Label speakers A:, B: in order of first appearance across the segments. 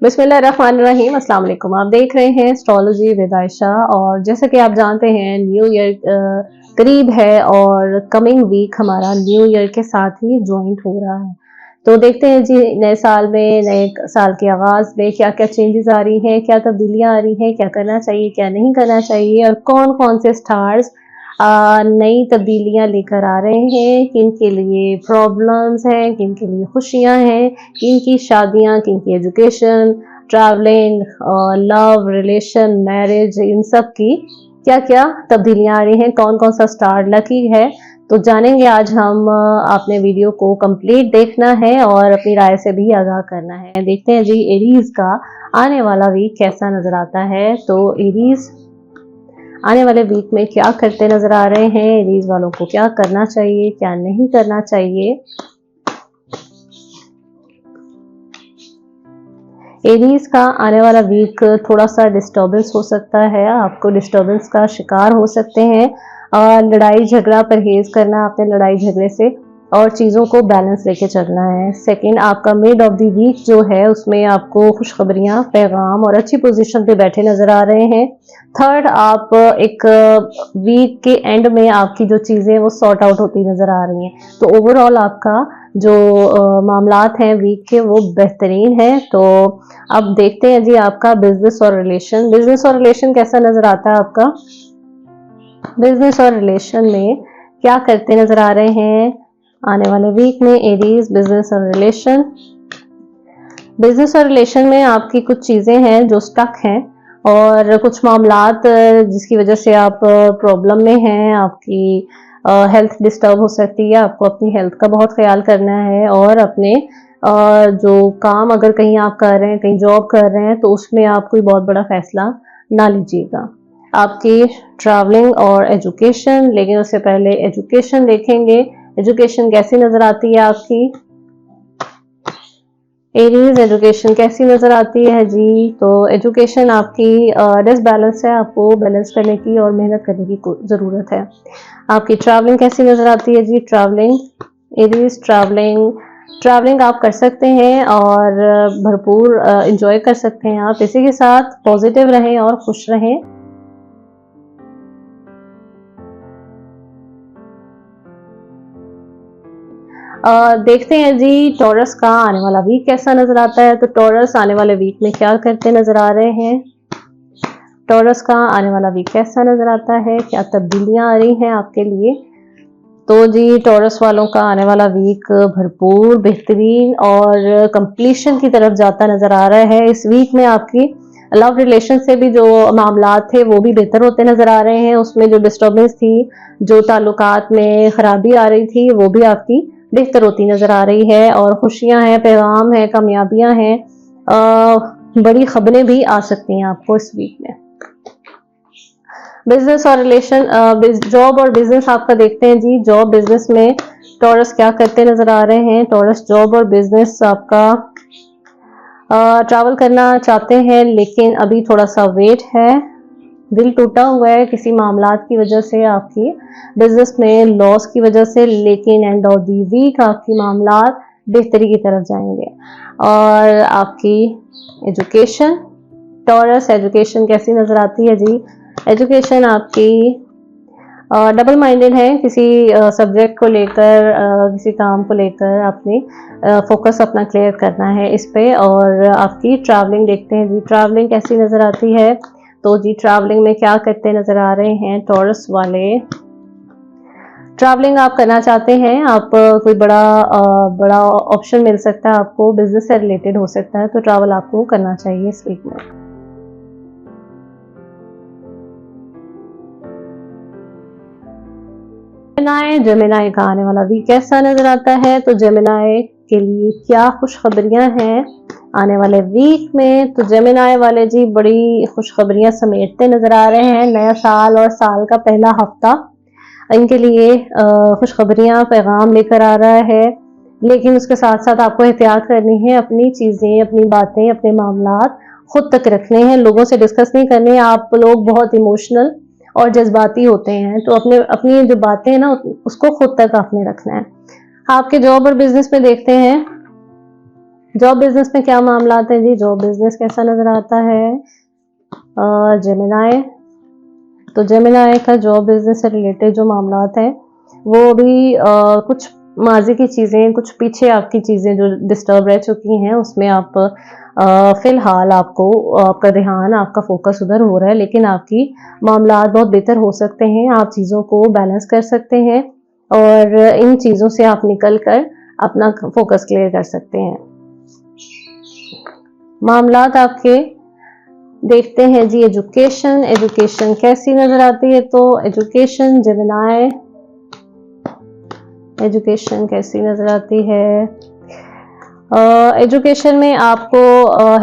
A: बिस्मिल्लाहिर्रहमानिर्रहीम। अस्सलाम वालेकुम। आप देख रहे हैं एस्ट्रोलॉजी विद आयशा। और जैसा कि आप जानते हैं न्यू ईयर करीब है और कमिंग वीक हमारा न्यू ईयर के साथ ही ज्वाइंट हो रहा है। तो देखते हैं जी नए साल में, नए साल के आगाज में क्या क्या चेंजेस आ रही हैं, क्या तब्दीलियां आ रही हैं, क्या करना चाहिए क्या नहीं करना चाहिए, और कौन कौन से स्टार्स नई तब्दीलियां लेकर आ रहे हैं, किन के लिए प्रॉब्लम्स हैं, किन के लिए खुशियां हैं, किन की शादियां, किन की education, travelling, love, relation, marriage, इन सब की क्या क्या तब्दीलियां आ रही हैं, कौन कौन सा स्टार लकी है। तो जानेंगे आज हम। आपने वीडियो को कंप्लीट देखना है और अपनी राय से भी आगाह करना है। देखते हैं जी एरीज का आने वाला वीक कैसा नजर आता है। तो एरीज आने वाले वीक में क्या करते नजर आ रहे हैं, एरीज वालों को क्या करना चाहिए क्या नहीं करना चाहिए। एरीज का आने वाला वीक थोड़ा सा डिस्टर्बेंस हो सकता है, आपको डिस्टर्बेंस का शिकार हो सकते हैं। लड़ाई झगड़ा परहेज करना अपने लड़ाई झगड़े से और चीज़ों को बैलेंस लेके चलना है। सेकंड, आपका मिड ऑफ द वीक जो है उसमें आपको खुशखबरियां, पैगाम और अच्छी पोजीशन पे बैठे नजर आ रहे हैं। थर्ड, आप एक वीक के एंड में आपकी जो चीज़ें वो सॉर्ट आउट होती नजर आ रही हैं। तो ओवरऑल आपका जो मामलात हैं वीक के वो बेहतरीन है। तो अब देखते हैं जी आपका बिजनेस और रिलेशन। बिजनेस और रिलेशन कैसा नजर आता है आपका। बिजनेस और रिलेशन में क्या करते नजर आ रहे हैं आने वाले वीक में एरीज। बिजनेस और रिलेशन, बिजनेस और रिलेशन में आपकी कुछ चीजें हैं जो स्टक हैं और कुछ मामलात जिसकी वजह से आप प्रॉब्लम में हैं। आपकी हेल्थ डिस्टर्ब हो सकती है, आपको अपनी हेल्थ का बहुत ख्याल करना है। और अपने जो काम अगर कहीं आप कर रहे हैं, कहीं जॉब कर रहे हैं, तो उसमें आप कोई बहुत बड़ा फैसला ना लीजिएगा। आपकी ट्रैवलिंग और एजुकेशन, लेकिन उससे पहले एजुकेशन देखेंगे। एजुकेशन कैसी नजर आती है आपकी एरीज। एजुकेशन कैसी नजर आती है जी। तो एजुकेशन आपकी डिसबैलेंस है, आपको बैलेंस करने की और मेहनत करने की जरूरत है। आपकी ट्रैवलिंग कैसी नजर आती है जी। ट्रैवलिंग एरीज, ट्रैवलिंग आप कर सकते हैं और भरपूर इंजॉय कर सकते हैं। आप इसी के साथ पॉजिटिव रहें और खुश रहें। देखते हैं जी टॉरस का आने वाला वीक कैसा नजर आता है। तो टॉरस आने वाले वीक में क्या करते नजर आ रहे हैं। टॉरस का आने वाला वीक कैसा नजर आता है, क्या तब्दीलियां आ रही हैं आपके लिए। तो जी टॉरस वालों का आने वाला वीक भरपूर बेहतरीन और कंप्लीशन की तरफ जाता नजर आ रहा है। इस वीक में आपकी लव रिलेशन से भी जो मामलात थे वो भी बेहतर होते नजर आ रहे हैं। उसमें जो डिस्टर्बेंस थी, जो ताल्लुकात में खराबी आ रही थी, वो भी आपकी बेहतर होती नजर आ रही है। और खुशियां हैं, पैगाम है, कामयाबियां हैं, बड़ी खबरें भी आ सकती हैं आपको इस वीक में। बिजनेस और रिलेशन, जॉब और बिजनेस आपका देखते हैं जी। जॉब बिजनेस में टॉरस क्या करते नजर आ रहे हैं। टॉरस जॉब और बिजनेस आपका ट्रैवल करना चाहते हैं, लेकिन अभी थोड़ा सा वेट है। दिल टूटा हुआ है किसी मामलात की वजह से, आपकी बिजनेस में लॉस की वजह से, लेकिन एंड ऑफ द वीक आपकी मामलात बेहतरी की तरफ जाएंगे। और आपकी एजुकेशन, टॉरस एजुकेशन कैसी नजर आती है जी। एजुकेशन आपकी डबल माइंडेड है, किसी सब्जेक्ट को लेकर, किसी काम को लेकर आपने फोकस अपना क्लियर करना है इस पे। और आपकी ट्रैवलिंग देखते हैं जी। ट्रैवलिंग कैसी नजर आती है। तो जी ट्रैवलिंग में क्या करते नजर आ रहे हैं टॉरस वाले। ट्रैवलिंग आप करना चाहते हैं, आप कोई बड़ा ऑप्शन मिल सकता है आपको, बिजनेस से रिलेटेड हो सकता है, तो ट्रैवल आपको करना चाहिए इस वीक में। जेमिनाई का आने वाला वीक कैसा नजर आता है। तो जेमिनाई के लिए क्या खुशखबरियां हैं आने वाले वीक में। तो जेमिनाई वाले जी बड़ी खुशखबरियां समेटते नजर आ रहे हैं। नया साल और साल का पहला हफ्ता इनके लिए खुशखबरियां, पैगाम लेकर आ रहा है। लेकिन उसके साथ साथ आपको एहतियात करनी है, अपनी चीजें, अपनी बातें, अपने मामलात खुद तक रखने हैं, लोगों से डिस्कस नहीं करने। आप लोग बहुत इमोशनल और जज्बाती होते हैं, तो अपनी जो बातें हैं ना उसको खुद तक आपने रखना है। आपके जॉब और बिजनेस में देखते हैं जॉब बिजनेस में क्या मामला आता है जी, जॉब बिजनेस कैसा नजर आता है? जेमिनाई, तो जेमिनाई का जॉब बिजनेस से रिलेटेड जो मामलात हैं वो भी कुछ माजी की चीज़ें, कुछ पीछे आपकी चीज़ें जो डिस्टर्ब रह चुकी हैं उसमें आप फिलहाल आपको आपका ध्यान, आपका फोकस उधर हो रहा है, लेकिन आपकी मामलात बहुत बेहतर हो सकते हैं। आप चीज़ों को बैलेंस कर सकते हैं और इन चीज़ों से आप निकल कर अपना फोकस क्लियर कर सकते हैं। मामलात आपके देखते हैं जी, एजुकेशन, एजुकेशन कैसी नजर आती है? तो एजुकेशन जेमिनाई, एजुकेशन कैसी नजर आती है? एजुकेशन में आपको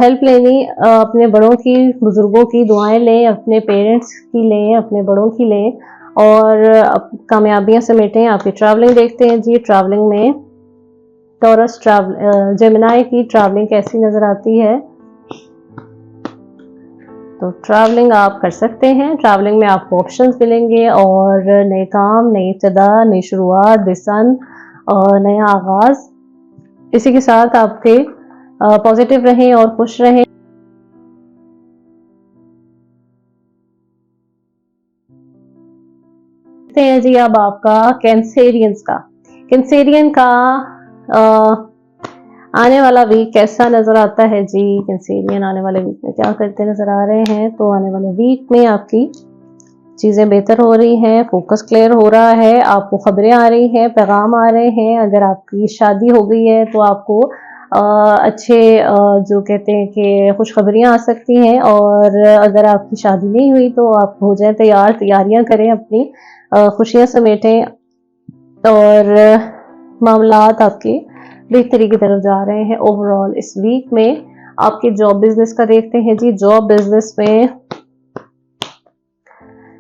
A: हेल्प लेनी, अपने बड़ों की, बुजुर्गों की दुआएं लें, अपने पेरेंट्स की लें, अपने बड़ों की लें और कामयाबियां समेटें। आपकी ट्रैवलिंग देखते हैं जी, ट्रैवलिंग में टॉरस जेमिनाई की ट्रैवलिंग कैसी नजर आती है? तो ट्रैवलिंग आप कर सकते हैं। ट्रैवलिंग में आपको ऑप्शंस मिलेंगे और नए काम, नई इब्तिदा, नई शुरुआत, दिसन और नया आगाज। इसी के साथ आपके पॉजिटिव रहें और खुश रहें। देखते हैं जी अब आपका कैंसेरियंस का, कैंसेरियन का आने वाला वीक कैसा नजर आता है जी? कैंसेरियन आने वाले वीक में क्या करते नजर आ रहे हैं? तो आने वाले वीक में आपकी चीज़ें बेहतर हो रही हैं, फोकस क्लियर हो रहा है, आपको खबरें आ रही हैं, पैगाम आ रहे हैं। अगर आपकी शादी हो गई है तो आपको अच्छे जो कहते हैं कि खुशखबरियाँ आ सकती हैं और अगर आपकी शादी नहीं हुई तो आप हो जाएं तैयार, तैयारियां करें, अपनी खुशियां समेटें और मामलात आपके बेहतरी की तरफ जा रहे हैं। ओवरऑल इस वीक में आपके जॉब बिजनेस का देखते हैं जी, जॉब बिजनेस में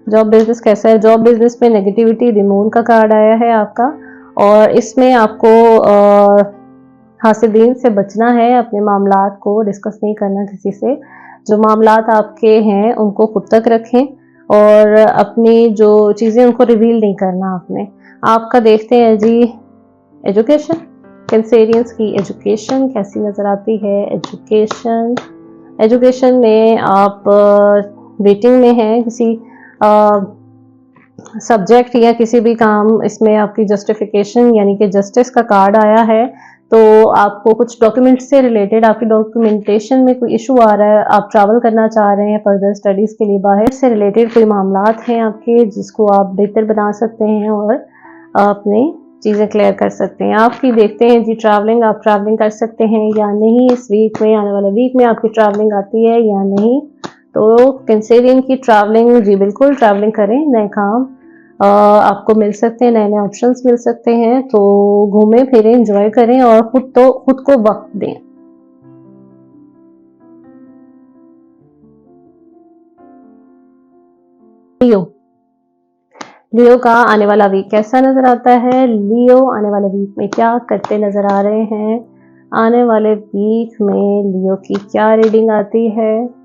A: जॉब बिजनेस कैसा है? जॉब बिजनेस में नेगेटिविटी, रिमूव का कार्ड आया है आपका और इसमें आपको हासिदीन से बचना है, अपने मामलात को डिस्कस नहीं करना किसी से। जो मामलात आपके हैं उनको खुद तक रखें और अपनी जो चीज़ें उनको रिवील नहीं करना आपने। आपका देखते हैं जी एजुकेशन, कैंसेरियंस की एजुकेशन कैसी नज़र आती है? एजुकेशन, एजुकेशन में आप वेटिंग में हैं किसी सब्जेक्ट या किसी भी काम, इसमें आपकी जस्टिफिकेशन यानी कि जस्टिस का कार्ड आया है। तो आपको कुछ डॉक्यूमेंट से रिलेटेड, आपकी डॉक्यूमेंटेशन में कोई इशू आ रहा है, आप ट्रैवल करना चाह रहे हैं फर्दर स्टडीज़ के लिए, बाहर से रिलेटेड कोई मामलात हैं आपके जिसको आप बेहतर बना सकते हैं और अपनी चीज़ें क्लियर कर सकते हैं। आपकी देखते हैं जी ट्रैवलिंग, आप ट्रैवलिंग कर सकते हैं या नहीं इस वीक में? आने वाले वीक में आपकी ट्रैवलिंग आती है या नहीं? तो कैंसेरियन की ट्रैवलिंग, जी बिल्कुल ट्रैवलिंग करें, नए काम आपको मिल सकते हैं, नए नए ऑप्शंस मिल सकते हैं। तो घूमें फिरें, एंजॉय करें और खुद को वक्त दें। लियो, लियो का आने वाला वीक कैसा नजर आता है? लियो आने वाले वीक में क्या करते नजर आ रहे हैं? आने वाले वीक में लियो की क्या रीडिंग आती है?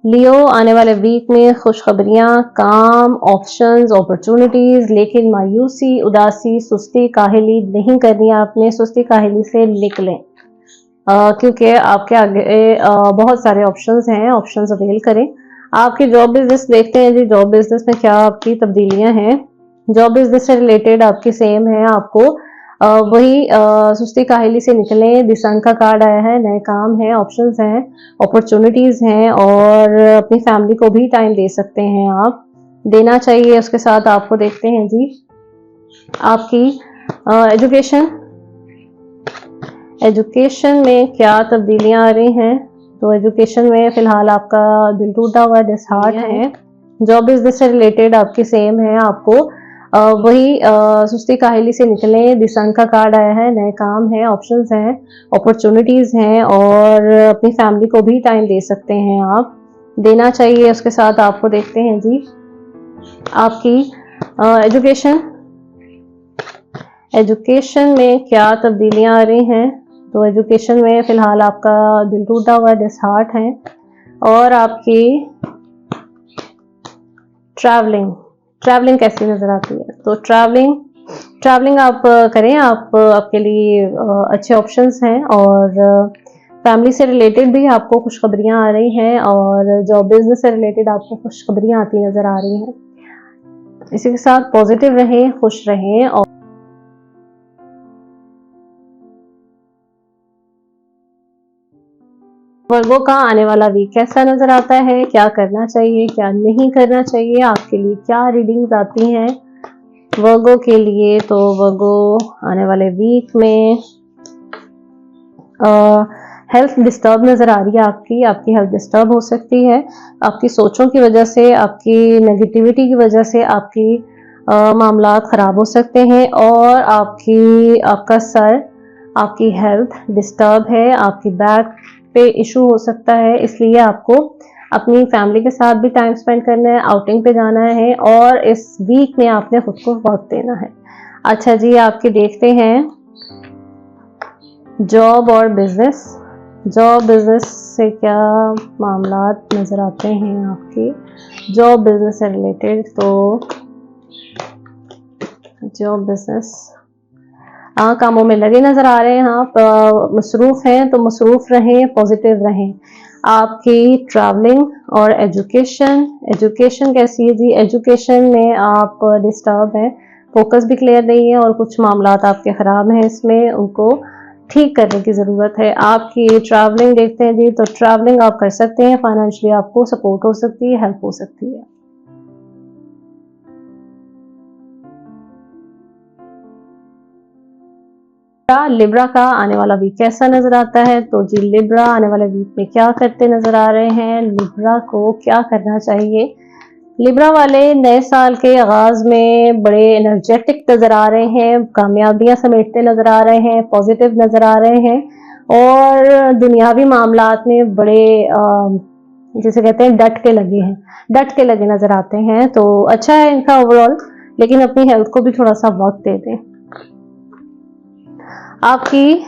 A: लियो आने वाले वीक में खुशखबरियां, काम, ऑप्शंस, अपॉर्चुनिटीज, लेकिन मायूसी, उदासी, सुस्ती, काहली नहीं करनी आपने। सुस्ती काहली से निकलें क्योंकि आपके आगे बहुत सारे ऑप्शंस हैं, ऑप्शंस अवेल करें। आपकी जॉब बिजनेस देखते हैं जी, जॉब बिजनेस में क्या आपकी तब्दीलियां हैं? जॉब बिजनेस से रिलेटेड आपकी सेम है, आपको वही सुस्ती काहली से निकलें, दिसंग का कार्ड आया है, नए काम है, ऑप्शंस हैं, अपॉर्चुनिटीज हैं और अपनी फैमिली को भी टाइम दे सकते हैं, आप देना चाहिए। उसके साथ आपको देखते हैं जी आपकी एजुकेशन, एजुकेशन में क्या तब्दीलियां आ रही हैं? तो एजुकेशन में फिलहाल आपका दिल टूटा हुआ, डिसहार्ट है। जॉब बिजनेस से रिलेटेड आपकी सेम है, आपको वही सुस्ती काहली से निकलें, दिसंग का कार्ड आया है, नए काम है, ऑप्शंस हैं, अपॉर्चुनिटीज हैं और अपनी फैमिली को भी टाइम दे सकते हैं, आप देना चाहिए। उसके साथ आपको देखते हैं जी आपकी एजुकेशन, एजुकेशन में क्या तब्दीलियां आ रही हैं? तो एजुकेशन में फिलहाल आपका दिल टूटा हुआ, डिसहार्ट है और आपकी ट्रैवलिंग, ट्रैवलिंग कैसी नजर आती है? तो ट्रैवलिंग ट्रैवलिंग आप करें, आप आपके लिए अच्छे ऑप्शंस हैं। और फैमिली से रिलेटेड भी आपको खुशखबरियाँ आ रही हैं और जॉब बिज़नेस से रिलेटेड आपको खुशखबरियाँ आती नज़र आ रही हैं। इसी के साथ पॉजिटिव रहें, खुश रहें। और वर्गों का आने वाला वीक कैसा नज़र आता है, क्या करना चाहिए, क्या नहीं करना चाहिए, आपके लिए क्या रीडिंग्स आती हैं वर्गों के लिए। तो वर्गों आने वाले वीक में हेल्थ डिस्टर्ब नज़र आ रही है आपकी हेल्थ डिस्टर्ब हो सकती है। आपकी सोचों की वजह से, आपकी नेगेटिविटी की वजह से आपकी मामलात ख़राब हो सकते हैं और आपका सर, आपकी हेल्थ डिस्टर्ब है, आपकी बैक पे इशू हो सकता है। इसलिए आपको अपनी फैमिली के साथ भी टाइम स्पेंड करना है, आउटिंग पे जाना है और इस वीक में आपने खुद को वक्त देना है। अच्छा जी, आपके देखते हैं जॉब और बिजनेस। जॉब बिजनेस से क्या मामलात नज़र आते हैं आपकी जॉब बिजनेस से रिलेटेड। तो जॉब बिजनेस कामों में लगे नज़र आ रहे हैं आप, मसरूफ़ हैं तो मसरूफ़ रहें, पॉजिटिव रहें। आपकी ट्रैवलिंग और एजुकेशन, एजुकेशन कैसी है जी? एजुकेशन में आप डिस्टर्ब हैं, फोकस भी क्लियर नहीं है और कुछ मामलात आपके ख़राब हैं, इसमें उनको ठीक करने की ज़रूरत है। आपकी ट्रैवलिंग देखते हैं जी, तो ट्रैवलिंग आप कर सकते हैं, फाइनेंशियली आपको सपोर्ट हो सकती है, हेल्प हो सकती है। लिब्रा का आने वाला वीक कैसा नजर आता है? तो जी, लिब्रा आने वाले वीक में क्या करते नजर आ रहे हैं, लिब्रा को क्या करना चाहिए? लिब्रा वाले नए साल के आगाज में बड़े एनर्जेटिक नजर आ रहे हैं, कामयाबियां समेटते नजर आ रहे हैं, पॉजिटिव नजर आ रहे हैं और दुनियावी मामलात में बड़े जिसे कहते हैं डट के लगे हैं, डट के लगे नजर आते हैं। तो अच्छा है इनका ओवरऑल, लेकिन अपनी हेल्थ को भी थोड़ा सा वक्त दे दें। आपकी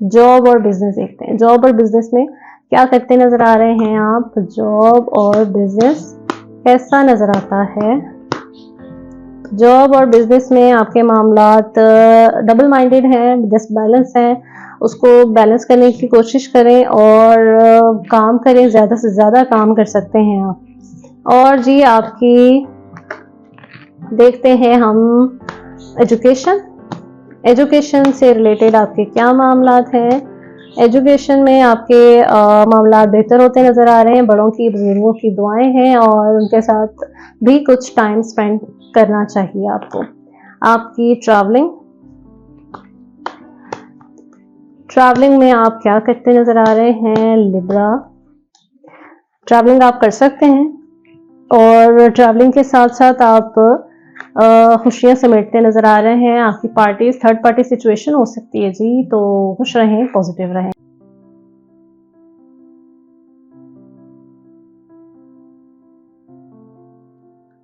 A: जॉब और बिजनेस देखते हैं, जॉब और बिजनेस में क्या करते नजर आ रहे हैं आप? जॉब और बिजनेस कैसा नजर आता है? जॉब और बिजनेस में आपके मामलात डबल माइंडेड हैं, डिसबैलेंस हैं, उसको बैलेंस करने की कोशिश करें और काम करें, ज़्यादा से ज़्यादा काम कर सकते हैं आप। और जी, आपकी देखते हैं हम एजुकेशन, एजुकेशन से रिलेटेड आपके क्या मामलात हैं? एजुकेशन में आपके मामलात बेहतर होते नज़र आ रहे हैं, बड़ों की, बुजुर्गों की दुआएं हैं और उनके साथ भी कुछ टाइम स्पेंड करना चाहिए आपको। आपकी ट्रैवलिंग, ट्रैवलिंग में आप क्या करते नज़र आ रहे हैं? लिब्रा, ट्रैवलिंग आप कर सकते हैं और ट्रैवलिंग के साथ साथ आप खुशियां समेटते नजर आ रहे हैं। आपकी पार्टी थर्ड पार्टी सिचुएशन हो सकती है जी, तो खुश रहें, पॉजिटिव रहें।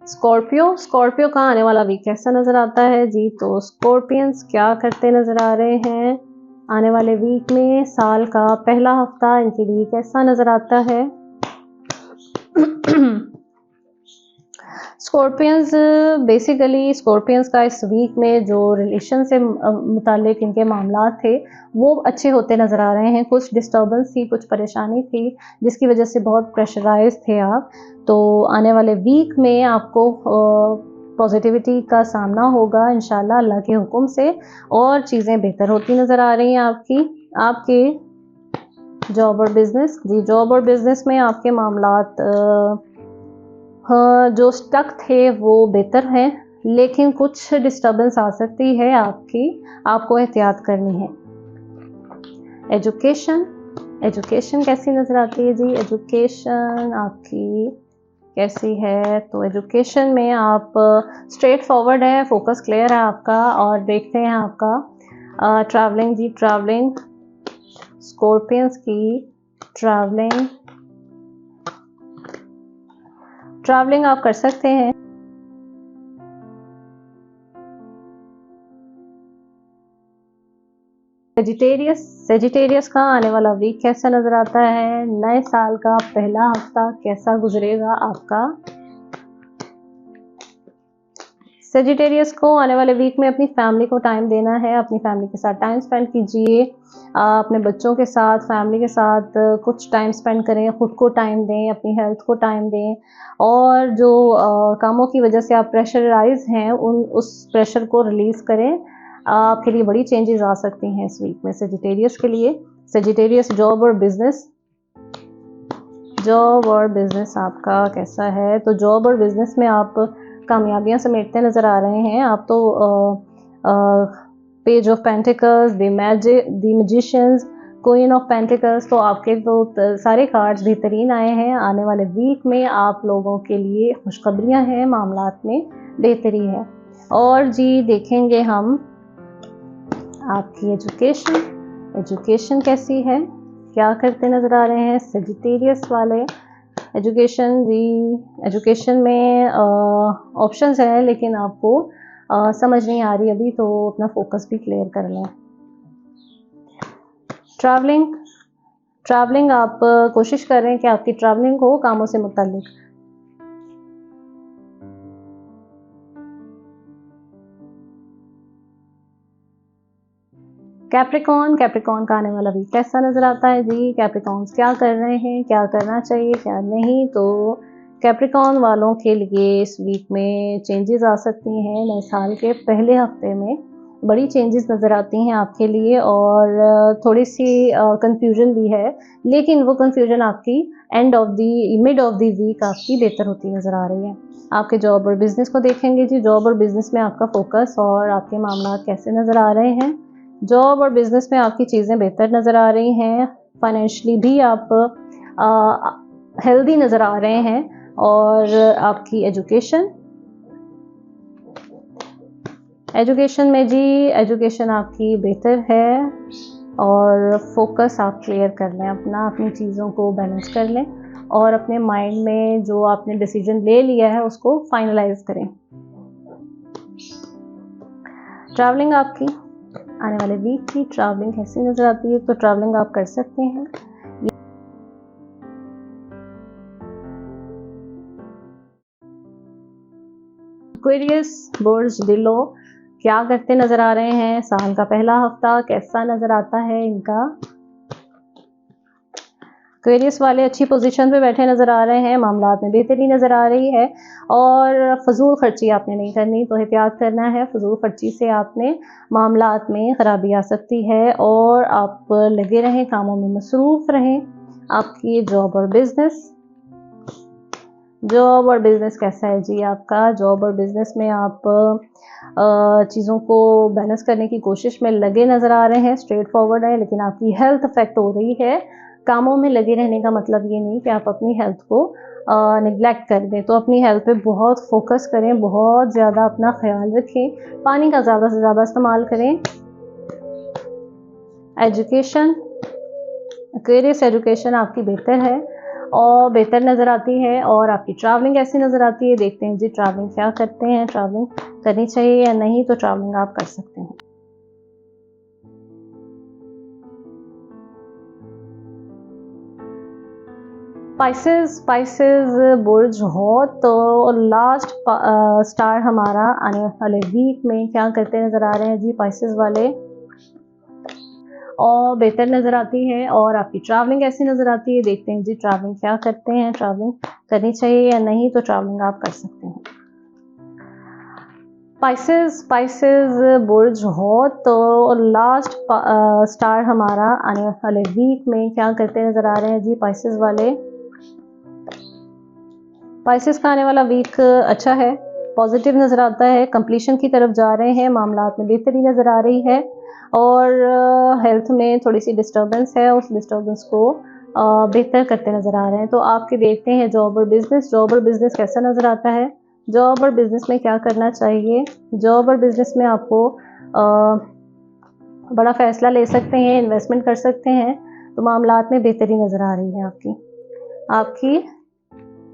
A: स्कॉर्पियो, स्कॉर्पियो का आने वाला वीक कैसा नजर आता है जी? तो स्कॉर्पियंस क्या करते नजर आ रहे हैं आने वाले वीक में? साल का पहला हफ्ता इनके लिए कैसा नजर आता है? स्कॉर्पियंस, बेसिकली स्कॉर्पियंस का इस वीक में जो रिलेशन से मुतालिक इनके मामलात थे वो अच्छे होते नज़र आ रहे हैं। कुछ डिस्टर्बेंस थी, कुछ परेशानी थी जिसकी वजह से बहुत प्रेशराइज थे आप। तो आने वाले वीक में आपको पॉजिटिविटी का सामना होगा इंशाल्लाह अल्लाह के हुक्म से और चीज़ें बेहतर होती नज़र आ रही हैं आपकी जॉब और बिजनेस जी। जॉब और बिजनेस में आपके मामलात हाँ, जो स्टक थे वो बेहतर हैं, लेकिन कुछ डिस्टर्बेंस आ सकती है आपको एहतियात करनी है। एजुकेशन, एजुकेशन कैसी नज़र आती है जी? एजुकेशन आपकी कैसी है? तो एजुकेशन में आप स्ट्रेट फॉरवर्ड है, फोकस क्लियर है आपका। और देखते हैं आपका ट्रैवलिंग जी, ट्रैवलिंग स्कॉर्पियंस की ट्रैवलिंग, ट्रैवलिंग आप कर सकते हैं। सेजिटेरियस का आने वाला वीक कैसा नजर आता है? नए साल का पहला हफ्ता कैसा गुजरेगा आपका? सेजिटेरियस को आने वाले वीक में अपनी फैमिली को टाइम देना है, अपनी फैमिली के साथ टाइम स्पेंड कीजिए, अपने बच्चों के साथ, फैमिली के साथ कुछ टाइम स्पेंड करें, खुद को टाइम दें, अपनी हेल्थ को टाइम दें, और जो कामों की वजह से आप प्रेशराइज हैं उस प्रेशर को रिलीज़ करें। आपके लिए बड़ी चेंजेस आ सकती हैं इस वीक में सेजिटेरियस के लिए। सेजिटेरियस जॉब और बिजनेस आपका कैसा है? तो जॉब और बिजनेस में आप कामयाबियां समेटते नज़र आ रहे हैं। आप तो page of pentacles, the magicians, queen of pentacles, तो आपके तो सारे कार्ड्स बेहतरीन आए हैं। आने वाले वीक में आप लोगों के लिए खुशखबरियां हैं, मामलात में बेहतरी है। और जी देखेंगे हम आपकी एजुकेशन कैसी है, क्या करते नज़र आ रहे हैं सेजिटेरियस वाले। एजुकेशन में ऑप्शंस हैं, लेकिन आपको समझ नहीं आ रही अभी, तो अपना फोकस भी क्लियर कर लें। ट्रैवलिंग आप कोशिश कर रहे हैं कि आपकी ट्रैवलिंग हो कामों से मुताल्लिक। कैप्रिकॉन का आने वाला वीक कैसा नज़र आता है जी? कैप्रिकॉन्स क्या कर रहे हैं, क्या करना चाहिए, क्या नहीं? तो कैप्रिकॉन वालों के लिए इस वीक में चेंजेस आ सकती हैं। नए साल के पहले हफ्ते में बड़ी चेंजेस नज़र आती हैं आपके लिए, और थोड़ी सी कंफ्यूजन भी है, लेकिन वो कंफ्यूजन आपकी मिड ऑफ द वीक आपकी बेहतर होती नज़र आ रही है। आपके जॉब और बिज़नेस को देखेंगे जी। जॉब और बिज़नेस में आपका फोकस और आपके मामला कैसे नज़र आ रहे हैं? जॉब और बिजनेस में आपकी चीज़ें बेहतर नज़र आ रही हैं, फाइनेंशियली भी आप हेल्दी नज़र आ रहे हैं, और आपकी एजुकेशन में जी, एजुकेशन आपकी बेहतर है, और फोकस आप क्लियर कर लें अपनी चीज़ों को बैलेंस कर लें, और अपने माइंड में जो आपने डिसीजन ले लिया है उसको फाइनलाइज करें। ट्रैवलिंग आपकी आने वाले वीक की ट्रैवलिंग कैसी नज़र आती है? तो ट्रैवलिंग आप कर सकते हैं। एक्वेरियस बुर्ज दिलो क्या करते नज़र आ रहे हैं? साल का पहला हफ्ता कैसा नज़र आता है इनका? एक्वेरियस वाले अच्छी पोजीशन पे बैठे नज़र आ रहे हैं, मामलात में बेहतरी नज़र आ रही है, और फजूल खर्ची आपने नहीं करनी, तो एहतियात करना है। फजूल खर्ची से आपने मामलात में ख़राबी आ सकती है, और आप लगे रहें, कामों में मसरूफ़ रहें। आपकी जॉब और बिज़नेस कैसा है जी आपका? जॉब और बिज़नेस में आप चीज़ों को बैलेंस करने की कोशिश में लगे नज़र आ रहे हैं, स्ट्रेट फॉरवर्ड है, लेकिन आपकी हेल्थ अफेक्ट हो रही है। कामों में लगे रहने का मतलब ये नहीं कि आप अपनी हेल्थ को निगलेक्ट कर दें, तो अपनी हेल्थ पे बहुत फोकस करें, बहुत ज़्यादा अपना ख्याल रखें, पानी का ज़्यादा से ज़्यादा इस्तेमाल करें। एजुकेशन आपकी बेहतर है और बेहतर नज़र आती है, और आपकी ट्रैवलिंग कैसी नज़र आती है देखते हैं जी। ट्रैवलिंग क्या करते हैं, ट्रैवलिंग करनी चाहिए या नहीं? तो ट्रैवलिंग आप कर सकते हैं। स्पाइसेस बुर्ज हो, तो लास्ट स्टार हमारा आने वाले वीक में क्या करते नज़र आ रहे हैं जी? स्पाइसेस वाले और बेहतर नज़र आती है, और आपकी ट्रैवलिंग कैसी नज़र आती है देखते हैं जी। ट्रैवलिंग क्या करते हैं, ट्रैवलिंग करनी चाहिए या नहीं? तो ट्रैवलिंग आप कर सकते हैं। स्पाइसेस बुर्ज हो, तो लास्ट स्टार हमारा आने वाले वीक में क्या करते नज़र आ रहे हैं जी? स्पाइसेस वाले। स्पाइसेस का आने वाला वीक अच्छा है, पॉजिटिव नज़र आता है, कंप्लीशन की तरफ जा रहे हैं, मामलात में बेहतरी नज़र आ रही है, और हेल्थ में थोड़ी सी डिस्टर्बेंस है, उस डिस्टर्बेंस को बेहतर करते नज़र आ रहे हैं। तो आपके देखते हैं जॉब और बिज़नेस कैसा नज़र आता है? जॉब और बिज़नेस में क्या करना चाहिए? जॉब और बिज़नेस में आपको बड़ा फ़ैसला ले सकते हैं, इन्वेस्टमेंट कर सकते हैं, तो मामलात में बेहतरी नज़र आ रही है आपकी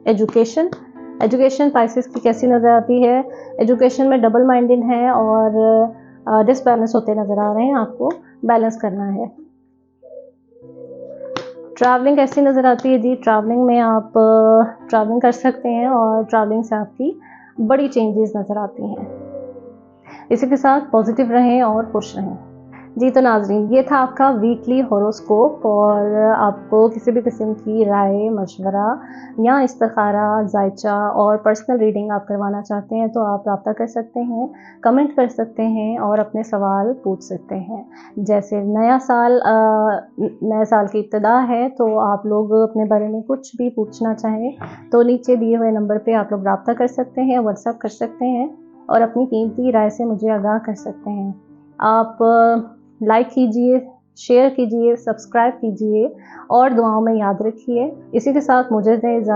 A: एजुकेशन स्पाइसेस की कैसी नज़र आती है? एजुकेशन में डबल माइंडेड है, और डिसबैलेंस होते नज़र आ रहे हैं, आपको बैलेंस करना है। ट्रैवलिंग कैसी नज़र आती है जी? ट्रैवलिंग में आप ट्रैवलिंग कर सकते हैं, और ट्रैवलिंग से आपकी बड़ी चेंजेस नज़र आती हैं। इसी के साथ पॉजिटिव रहें और खुश रहें। जी तो नाज़रीन, ये था आपका वीकली हॉरोस्कोप। और आपको किसी भी किस्म की राय, मशवरा या इस्तिखारा, जायचा और पर्सनल रीडिंग आप करवाना चाहते हैं तो आप राब्ता कर सकते हैं, कमेंट कर सकते हैं और अपने सवाल पूछ सकते हैं। जैसे नया साल की इब्तिदा है तो आप लोग अपने बारे में कुछ भी पूछना चाहें तो नीचे दिए हुए नंबर पे आप लोग राब्ता कर सकते हैं, व्हाट्सएप कर सकते हैं और अपनी कीमती राय से मुझे आगाह कर सकते हैं। आप लाइक कीजिए, शेयर कीजिए, सब्सक्राइब कीजिए और दुआओं में याद रखिए। इसी के साथ मुझे दें इजाज़त।